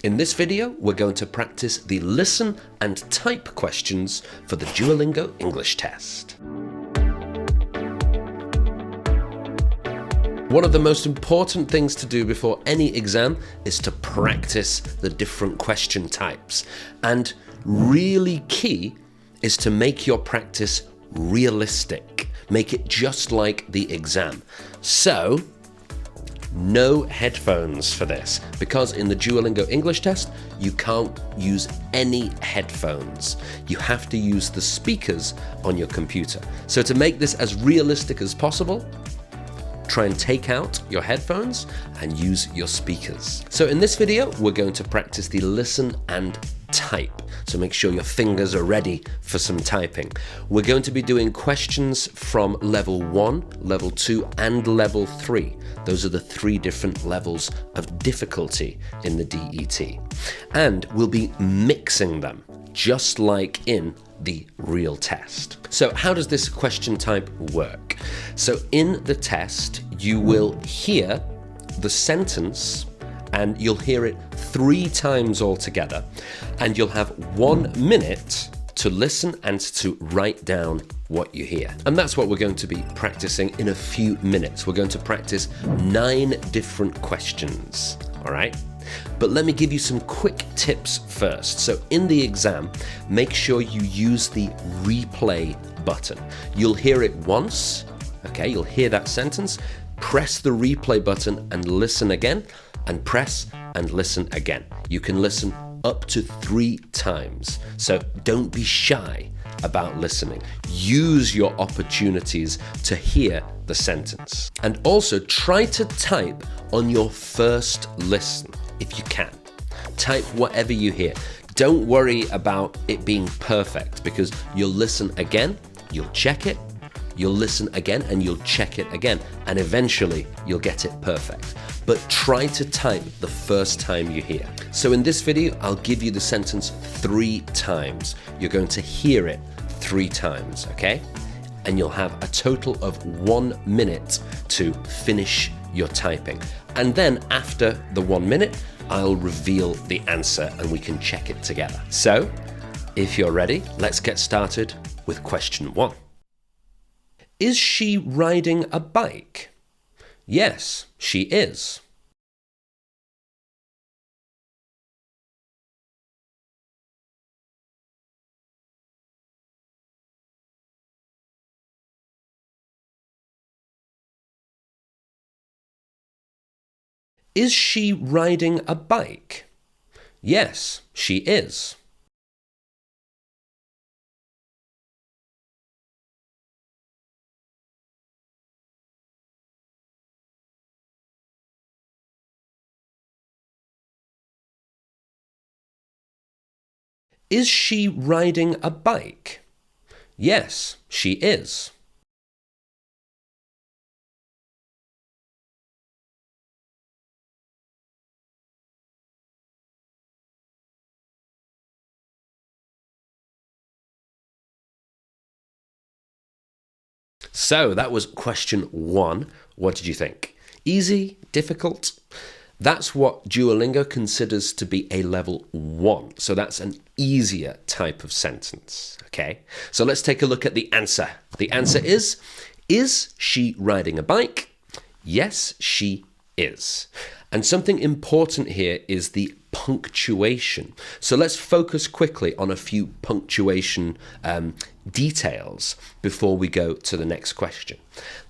In this video, we're going to practice the listen and type questions for the Duolingo English Test. One of the most important things to do before any exam is to practice the different question types. And really key is to make your practice realistic. Make it just like the exam. So, no headphones for this, because in the Duolingo English Test, you can't use any headphones. You have to use the speakers on your computer. So to make this as realistic as possible, try and take out your headphones and use your speakers. So in this video, we're going to practice the listen and type. So make sure your fingers are ready for some typing. We're going to be doing questions from level 1, level 2, and level 3. Those are the 3 different levels of difficulty in the DET. And we'll be mixing them, just like in the real test. So how does this question type work? So in the test, you will hear the sentence and you'll hear it 3 times altogether, and you'll have 1 minute to listen and to write down what you hear. And that's what we're going to be practicing in a few minutes. We're going to practice 9 different questions, all right? But let me give you some quick tips first. So in the exam, make sure you use the replay button. You'll hear it once, okay? You'll hear that sentence, press the replay button and listen again, and press and listen again. You can listen up to 3 times. So don't be shy about listening. Use your opportunities to hear the sentence. And also try to type on your first listen if you can. Type whatever you hear. Don't worry about it being perfect, because you'll listen again, you'll check it, you'll listen again, and you'll check it again, and eventually you'll get it perfect. But try to type the first time you hear. So in this video, I'll give you the sentence 3 times. You're going to hear it 3 times, okay? And you'll have a total of 1 minute to finish your typing. And then after the 1 minute, I'll reveal the answer and we can check it together. So, if you're ready, let's get started with question 1. Is she riding a bike? Yes, she is. Is she riding a bike? Yes, she is. Is she riding a bike? Yes, she is. So that was question 1. What did you think? Easy? Difficult? That's what Duolingo considers to be a level 1. So that's an easier type of sentence, okay? So let's take a look at the answer. The answer is she riding a bike? Yes, she is. And something important here is the punctuation. So let's focus quickly on a few punctuation details before we go to the next question.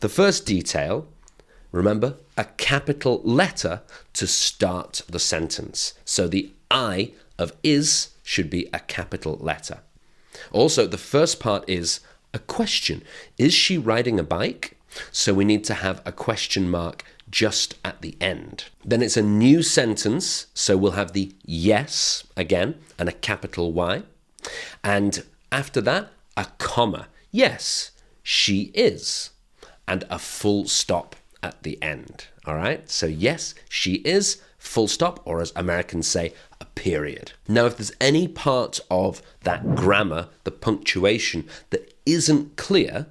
The first detail, remember, a capital letter to start the sentence. So the I of is should be a capital letter. Also, the first part is a question. Is she riding a bike? So we need to have a question mark just at the end. Then it's a new sentence, so we'll have the yes again and a capital Y. And after that, a comma. Yes, she is. And a full stop at the end. All right? So yes, she is, full stop, or as Americans say, a period. Now, if there's any part of that grammar, the punctuation, that isn't clear,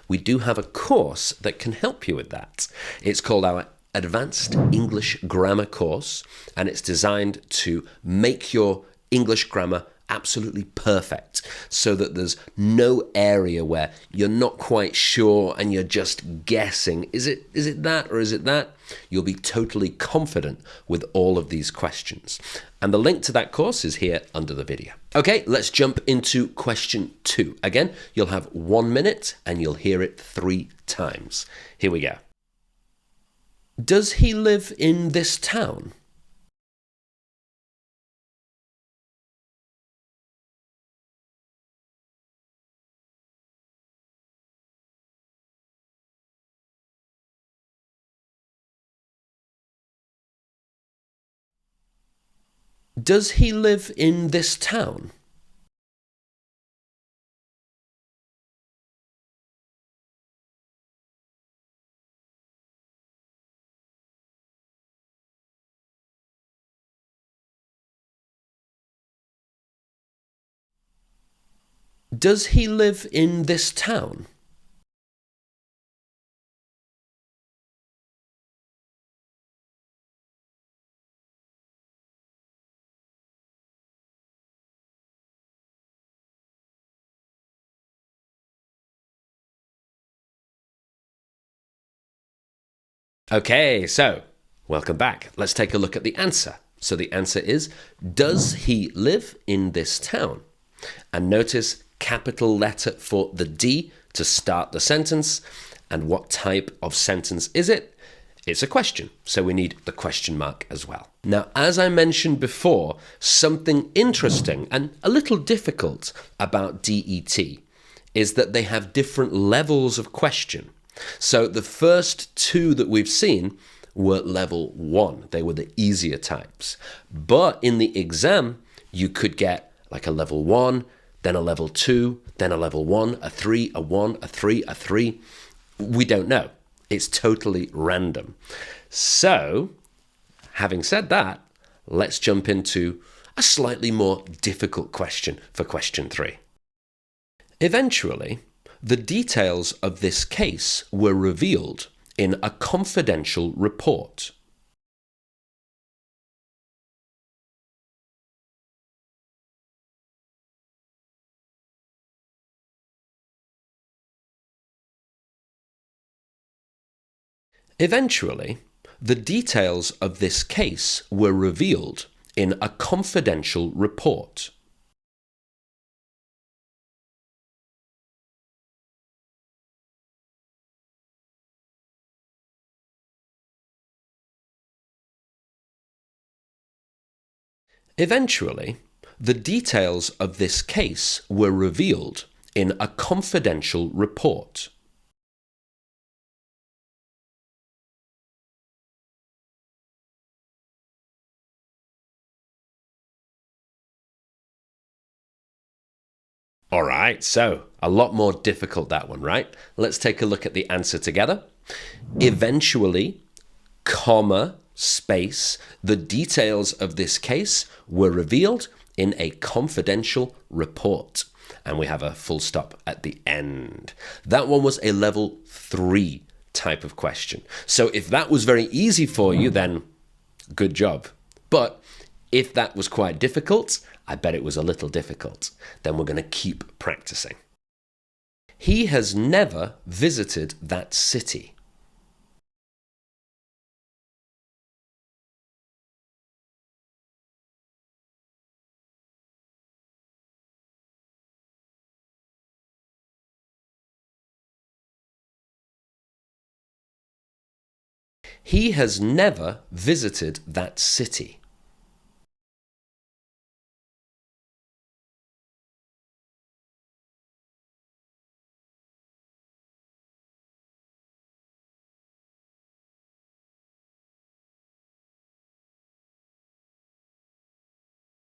we do have a course that can help you with that. It's called our advanced English grammar course, and it's designed to make your English grammar absolutely perfect so that there's no area where you're not quite sure and you're just guessing. Is it that or is it that? You'll be totally confident with all of these questions. And the link to that course is here under the video. Okay, let's jump into question 2. Again, you'll have 1 minute and you'll hear it 3 times. Here we go. Does he live in this town? Does he live in this town? Does he live in this town? Okay, so welcome back. Let's take a look at the answer. So the answer is, does he live in this town? And notice capital letter for the D to start the sentence. And what type of sentence is it? It's a question, so we need the question mark as well. Now, as I mentioned before, something interesting and a little difficult about DET is that they have different levels of question. So the first 2 that we've seen were level 1. They were the easier types. But in the exam, you could get like a level 1, then a level 2, then a level 1, a 3, a 1, a 3, a 3. We don't know. It's totally random. So, having said that, let's jump into a slightly more difficult question for question 3. Eventually, the details of this case were revealed in a confidential report. Eventually, the details of this case were revealed in a confidential report. Eventually, the details of this case were revealed in a confidential report. All right, so a lot more difficult, that one, right? Let's take a look at the answer together. Eventually, comma, space, the details of this case were revealed in a confidential report. And we have a full stop at the end. That one was a level 3 type of question. So if that was very easy for you, then good job. But if that was quite difficult, I bet it was a little difficult. Then we're going to keep practicing. He has never visited that city. He has never visited that city.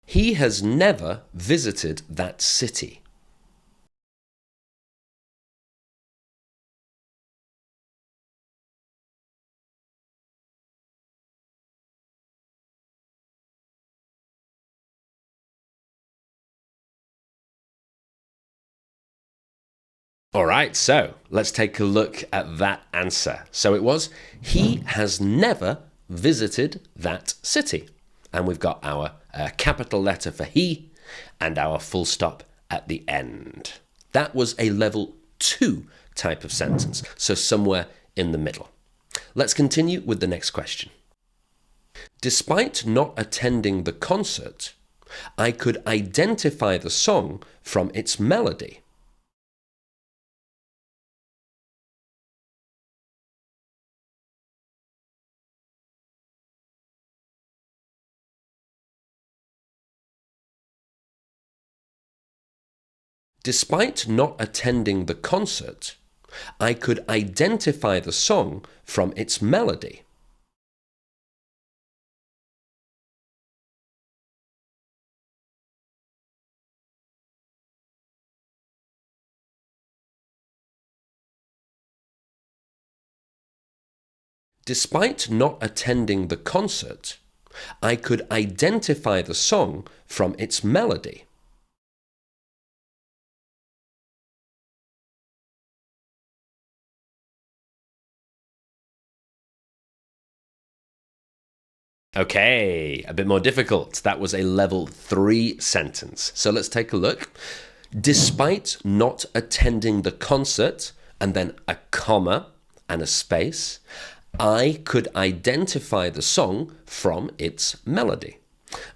He has never visited that city. All right, so let's take a look at that answer. So it was, he has never visited that city. And we've got our capital letter for he and our full stop at the end. That was a level 2 type of sentence, so somewhere in the middle. Let's continue with the next question. Despite not attending the concert, I could identify the song from its melody. Despite not attending the concert, I could identify the song from its melody. Despite not attending the concert, I could identify the song from its melody. Okay, a bit more difficult. That was a level 3 sentence. So let's take a look. Despite not attending the concert, and then a comma and a space, I could identify the song from its melody.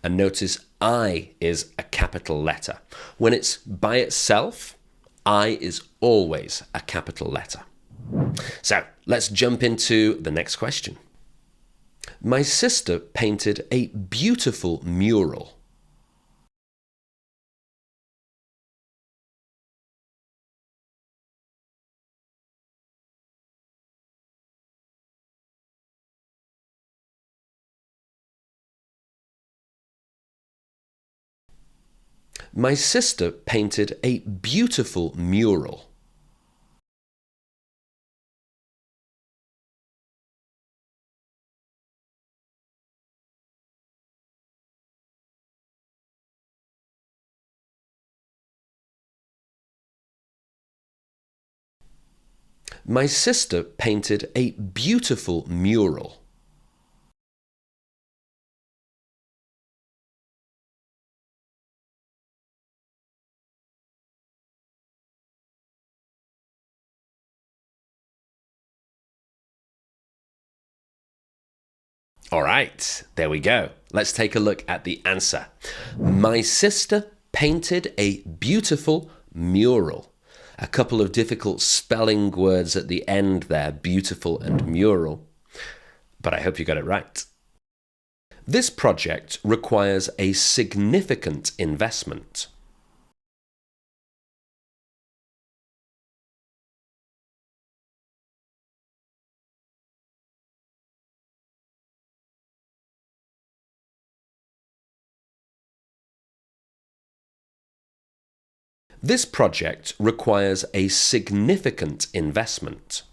And notice I is a capital letter. When it's by itself, I is always a capital letter. So let's jump into the next question. My sister painted a beautiful mural. My sister painted a beautiful mural. My sister painted a beautiful mural. All right, there we go. Let's take a look at the answer. My sister painted a beautiful mural. A couple of difficult spelling words at the end there, beautiful and mural. But I hope you got it right. This project requires a significant investment. This project requires a significant investment.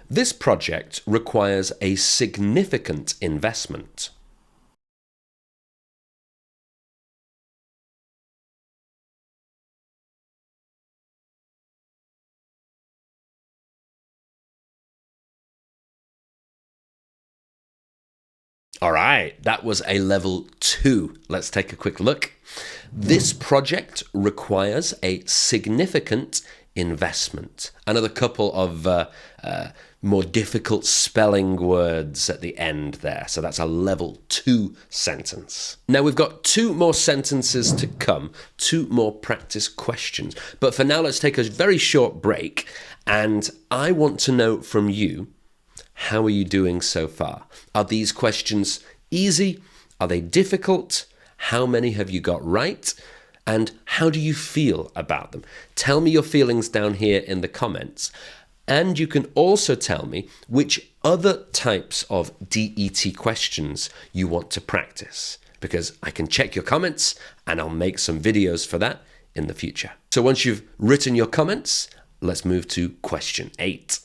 This project requires a significant investment. All right, that was a level 2. Let's take a quick look. This project requires a significant investment. Another couple of more difficult spelling words at the end there. So that's a level 2 sentence. Now we've got 2 more sentences to come, 2 more practice questions. But for now, let's take a very short break. And I want to know from you, how are you doing so far? Are these questions easy? Are they difficult? How many have you got right? And how do you feel about them? Tell me your feelings down here in the comments. And you can also tell me which other types of DET questions you want to practice, because I can check your comments and I'll make some videos for that in the future. So once you've written your comments, let's move to question 8.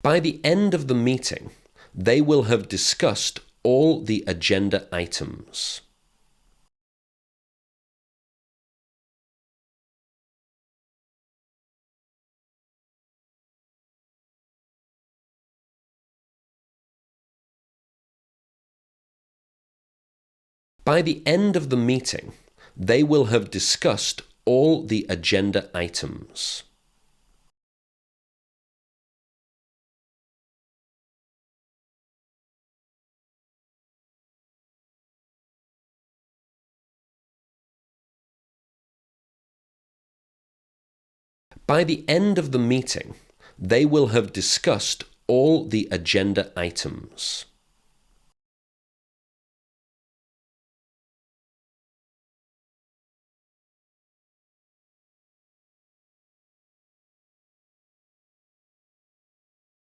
By the end of the meeting, they will have discussed all the agenda items. By the end of the meeting, they will have discussed all the agenda items. By the end of the meeting, they will have discussed all the agenda items.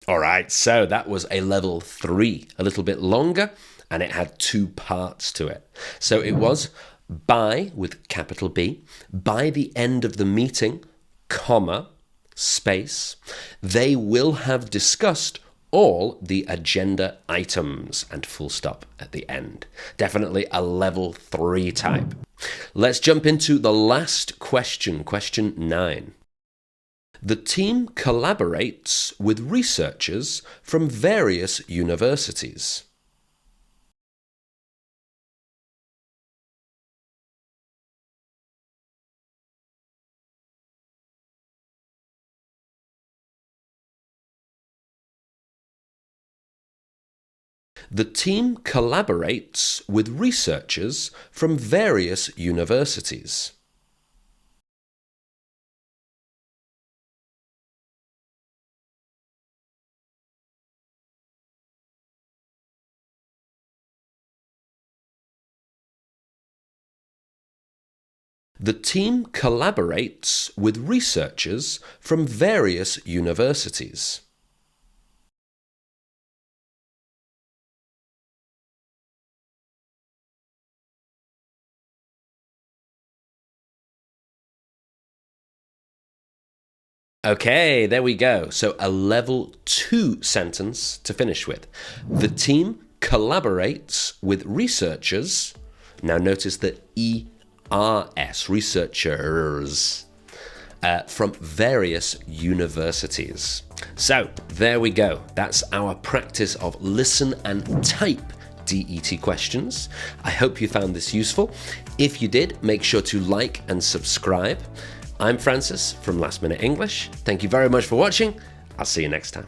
All right, so that was a level 3, a little bit longer, and it had 2 parts to it. So it was by, with capital B, by the end of the meeting, comma, space, they will have discussed all the agenda items, and full stop at the end. Definitely a level 3 type. Let's jump into the last question, question 9. The team collaborates with researchers from various universities. The team collaborates with researchers from various universities. The team collaborates with researchers from various universities. Okay, there we go. So a level 2 sentence to finish with. The team collaborates with researchers. Now notice the ERS, researchers, from various universities. So there we go. That's our practice of listen and type DET questions. I hope you found this useful. If you did, make sure to like and subscribe. I'm Francis from Last Minute English. Thank you very much for watching. I'll see you next time.